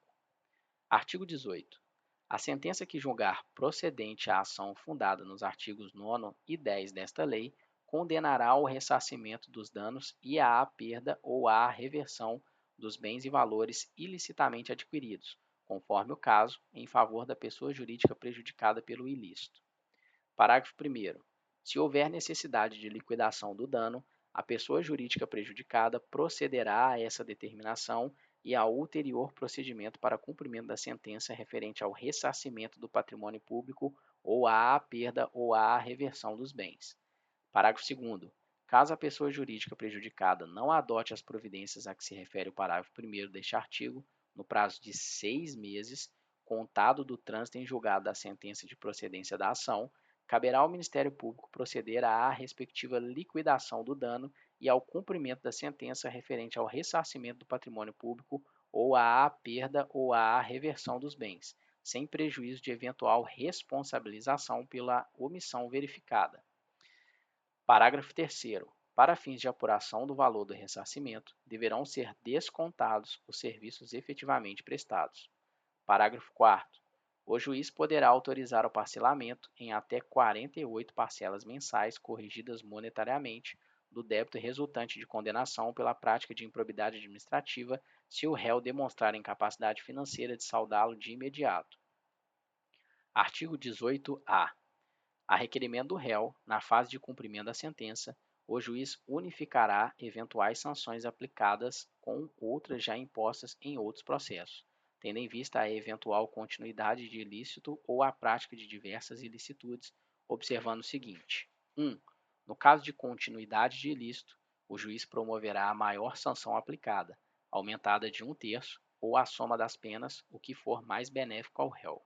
Artigo 18. A sentença que julgar procedente a ação fundada nos artigos 9 e 10 desta lei condenará ao ressarcimento dos danos e à perda ou à reversão dos bens e valores ilicitamente adquiridos, conforme o caso, em favor da pessoa jurídica prejudicada pelo ilícito. Parágrafo 1º. Se houver necessidade de liquidação do dano, a pessoa jurídica prejudicada procederá a essa determinação e ao ulterior procedimento para cumprimento da sentença referente ao ressarcimento do patrimônio público ou à perda ou à reversão dos bens. Parágrafo 2º. Caso a pessoa jurídica prejudicada não adote as providências a que se refere o parágrafo 1º deste artigo, no prazo de 6 meses, contado do trânsito em julgado da sentença de procedência da ação, caberá ao Ministério Público proceder à respectiva liquidação do dano e ao cumprimento da sentença referente ao ressarcimento do patrimônio público ou à perda ou à reversão dos bens, sem prejuízo de eventual responsabilização pela omissão verificada. Parágrafo 3º. Para fins de apuração do valor do ressarcimento, deverão ser descontados os serviços efetivamente prestados. Parágrafo 4º. O juiz poderá autorizar o parcelamento em até 48 parcelas mensais corrigidas monetariamente do débito resultante de condenação pela prática de improbidade administrativa, se o réu demonstrar incapacidade financeira de saldá-lo de imediato. Artigo 18-A. A requerimento do réu, na fase de cumprimento da sentença, o juiz unificará eventuais sanções aplicadas com outras já impostas em outros processos, tendo em vista a eventual continuidade de ilícito ou a prática de diversas ilicitudes, observando o seguinte: 1. No caso de continuidade de ilícito, o juiz promoverá a maior sanção aplicada, aumentada de 1/3, ou a soma das penas, o que for mais benéfico ao réu.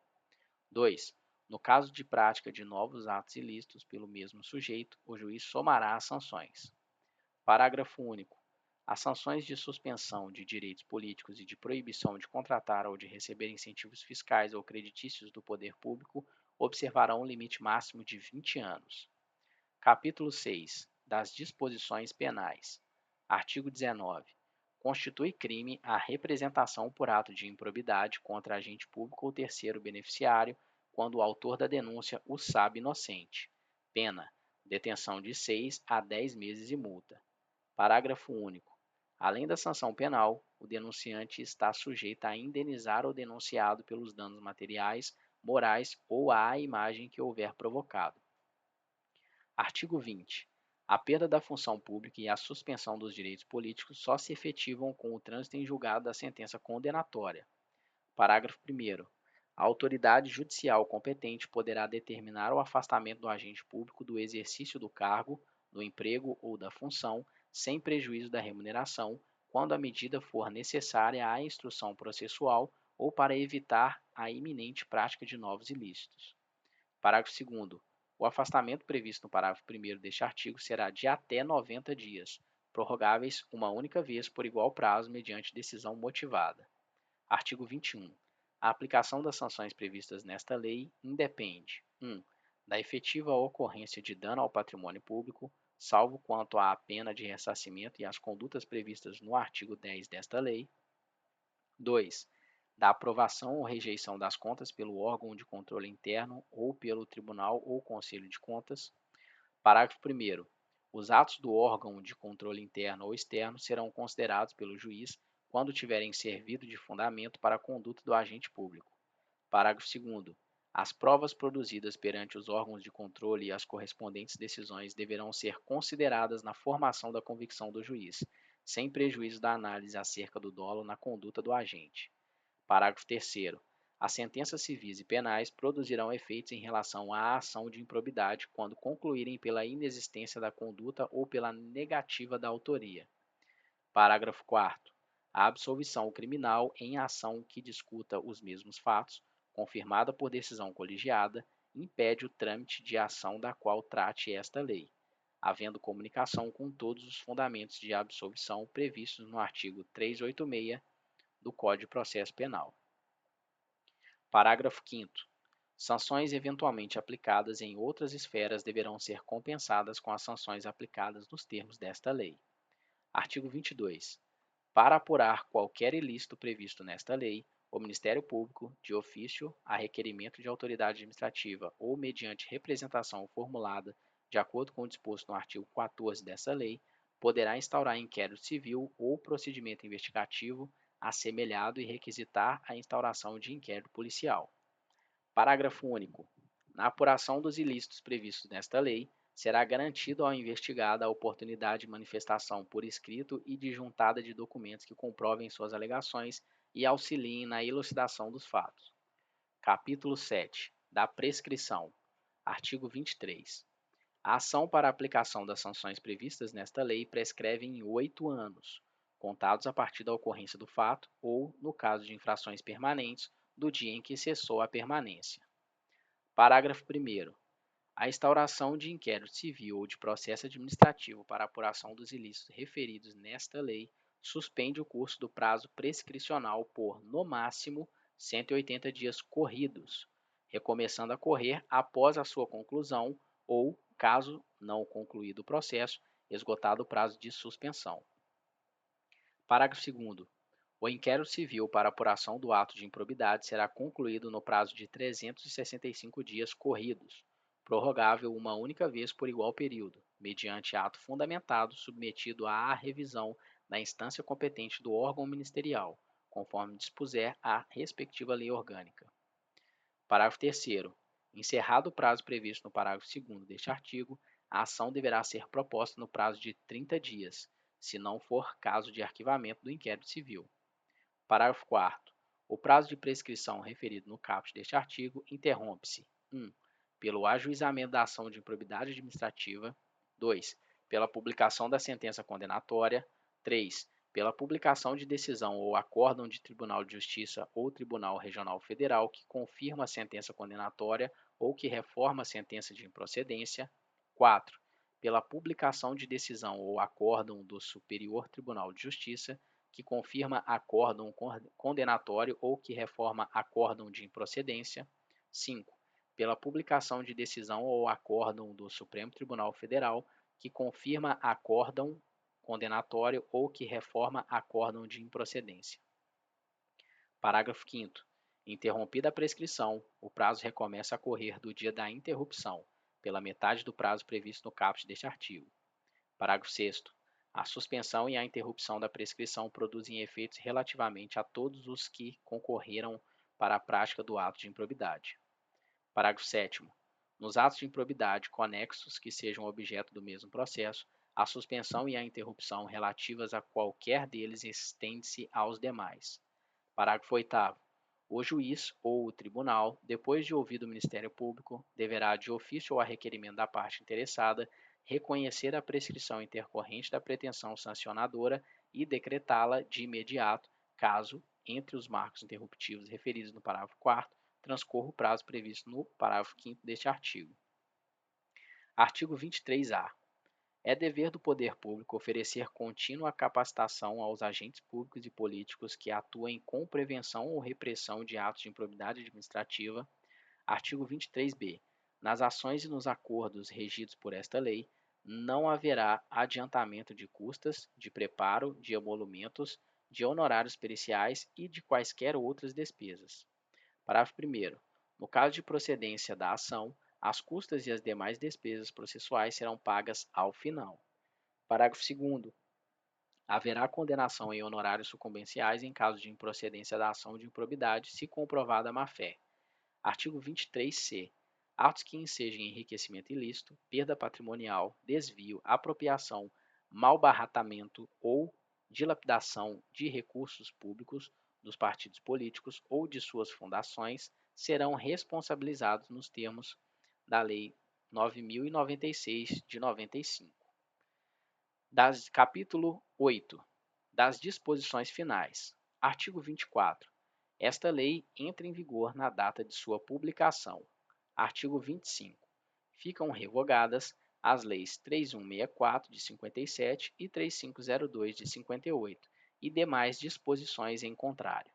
2. No caso de prática de novos atos ilícitos pelo mesmo sujeito, o juiz somará as sanções. Parágrafo único. As sanções de suspensão de direitos políticos e de proibição de contratar ou de receber incentivos fiscais ou creditícios do poder público observarão um limite máximo de 20 anos. Capítulo 6. Das disposições penais. Artigo 19. Constitui crime a representação por ato de improbidade contra agente público ou terceiro beneficiário, quando o autor da denúncia o sabe inocente. Pena: detenção de 6 a 10 meses e multa. Parágrafo único. Além da sanção penal, o denunciante está sujeito a indenizar o denunciado pelos danos materiais, morais ou à imagem que houver provocado. Artigo 20. A perda da função pública e a suspensão dos direitos políticos só se efetivam com o trânsito em julgado da sentença condenatória. Parágrafo 1º. A autoridade judicial competente poderá determinar o afastamento do agente público do exercício do cargo, do emprego ou da função, sem prejuízo da remuneração, quando a medida for necessária à instrução processual ou para evitar a iminente prática de novos ilícitos. Parágrafo 2º. O afastamento previsto no parágrafo 1º deste artigo será de até 90 dias, prorrogáveis uma única vez por igual prazo mediante decisão motivada. Artigo 21. A aplicação das sanções previstas nesta lei independe: 1. Da efetiva ocorrência de dano ao patrimônio público, salvo quanto à pena de ressarcimento e às condutas previstas no artigo 10 desta lei. 2. Da aprovação ou rejeição das contas pelo órgão de controle interno ou pelo Tribunal ou Conselho de Contas. Parágrafo 1º. Os atos do órgão de controle interno ou externo serão considerados pelo juiz quando tiverem servido de fundamento para a conduta do agente público. Parágrafo 2º. As provas produzidas perante os órgãos de controle e as correspondentes decisões deverão ser consideradas na formação da convicção do juiz, sem prejuízo da análise acerca do dolo na conduta do agente. Parágrafo 3º. As sentenças civis e penais produzirão efeitos em relação à ação de improbidade quando concluírem pela inexistência da conduta ou pela negativa da autoria. Parágrafo 4º. A absolvição criminal em ação que discuta os mesmos fatos, confirmada por decisão colegiada, impede o trâmite de ação da qual trate esta lei, havendo comunicação com todos os fundamentos de absolvição previstos no artigo 386 do Código de Processo Penal. Parágrafo 5º. Sanções eventualmente aplicadas em outras esferas deverão ser compensadas com as sanções aplicadas nos termos desta lei. Artigo 22. Para apurar qualquer ilícito previsto nesta lei, o Ministério Público, de ofício, a requerimento de autoridade administrativa ou mediante representação formulada de acordo com o disposto no artigo 14 dessa lei, poderá instaurar inquérito civil ou procedimento investigativo assemelhado e requisitar a instauração de inquérito policial. Parágrafo único. Na apuração dos ilícitos previstos nesta lei, será garantido ao investigado a oportunidade de manifestação por escrito e de juntada de documentos que comprovem suas alegações e auxiliem na elucidação dos fatos. Capítulo 7. Da prescrição. Artigo 23. A ação para a aplicação das sanções previstas nesta lei prescreve em 8 anos, contados a partir da ocorrência do fato ou, no caso de infrações permanentes, do dia em que cessou a permanência. Parágrafo 1º. A instauração de inquérito civil ou de processo administrativo para a apuração dos ilícitos referidos nesta lei suspende o curso do prazo prescricional por, no máximo, 180 dias corridos, recomeçando a correr após a sua conclusão ou, caso não concluído o processo, esgotado o prazo de suspensão. Parágrafo 2º. O inquérito civil para apuração do ato de improbidade será concluído no prazo de 365 dias corridos, prorrogável uma única vez por igual período, mediante ato fundamentado submetido à revisão da instância competente do órgão ministerial, conforme dispuser a respectiva lei orgânica. Parágrafo 3º. Encerrado o prazo previsto no parágrafo 2º deste artigo, a ação deverá ser proposta no prazo de 30 dias, se não for caso de arquivamento do inquérito civil. Parágrafo 4º. O prazo de prescrição referido no caput deste artigo interrompe-se: 1. Pelo ajuizamento da ação de improbidade administrativa. 2. Pela publicação da sentença condenatória. 3. Pela publicação de decisão ou acórdão de Tribunal de Justiça ou Tribunal Regional Federal que confirma a sentença condenatória ou que reforma a sentença de improcedência. 4. Pela publicação de decisão ou acórdão do Superior Tribunal de Justiça que confirma acórdão condenatório ou que reforma acórdão de improcedência. 5. Pela publicação de decisão ou acórdão do Supremo Tribunal Federal que confirma acórdão condenatório ou que reforma acórdão de improcedência. Parágrafo 5º. Interrompida a prescrição, o prazo recomeça a correr do dia da interrupção, pela metade do prazo previsto no caput deste artigo. Parágrafo 6º. A suspensão e a interrupção da prescrição produzem efeitos relativamente a todos os que concorreram para a prática do ato de improbidade. Parágrafo 7º. Nos atos de improbidade conexos que sejam objeto do mesmo processo, a suspensão e a interrupção relativas a qualquer deles estende-se aos demais. Parágrafo 8º. O juiz ou o tribunal, depois de ouvido o Ministério Público, deverá, de ofício ou a requerimento da parte interessada, reconhecer a prescrição intercorrente da pretensão sancionadora e decretá-la de imediato, caso, entre os marcos interruptivos referidos no parágrafo 4º, transcorra o prazo previsto no parágrafo 5º deste artigo. Artigo 23-A. É dever do poder público oferecer contínua capacitação aos agentes públicos e políticos que atuem com prevenção ou repressão de atos de improbidade administrativa. Artigo 23-B. Nas ações e nos acordos regidos por esta lei, não haverá adiantamento de custas, de preparo, de emolumentos, de honorários periciais e de quaisquer outras despesas. Parágrafo 1º. No caso de procedência da ação, as custas e as demais despesas processuais serão pagas ao final. Parágrafo 2º. Haverá condenação em honorários sucumbenciais em caso de improcedência da ação de improbidade, se comprovada a má-fé. Artigo 23c. Atos que ensejem enriquecimento ilícito, perda patrimonial, desvio, apropriação, malbaratamento ou dilapidação de recursos públicos dos partidos políticos ou de suas fundações serão responsabilizados nos termos da Lei 9.096 de 95. Capítulo 8. Das disposições finais. Artigo 24. Esta lei entra em vigor na data de sua publicação. Artigo 25. Ficam revogadas as leis 3164 de 57 e 3502 de 58 e demais disposições em contrário.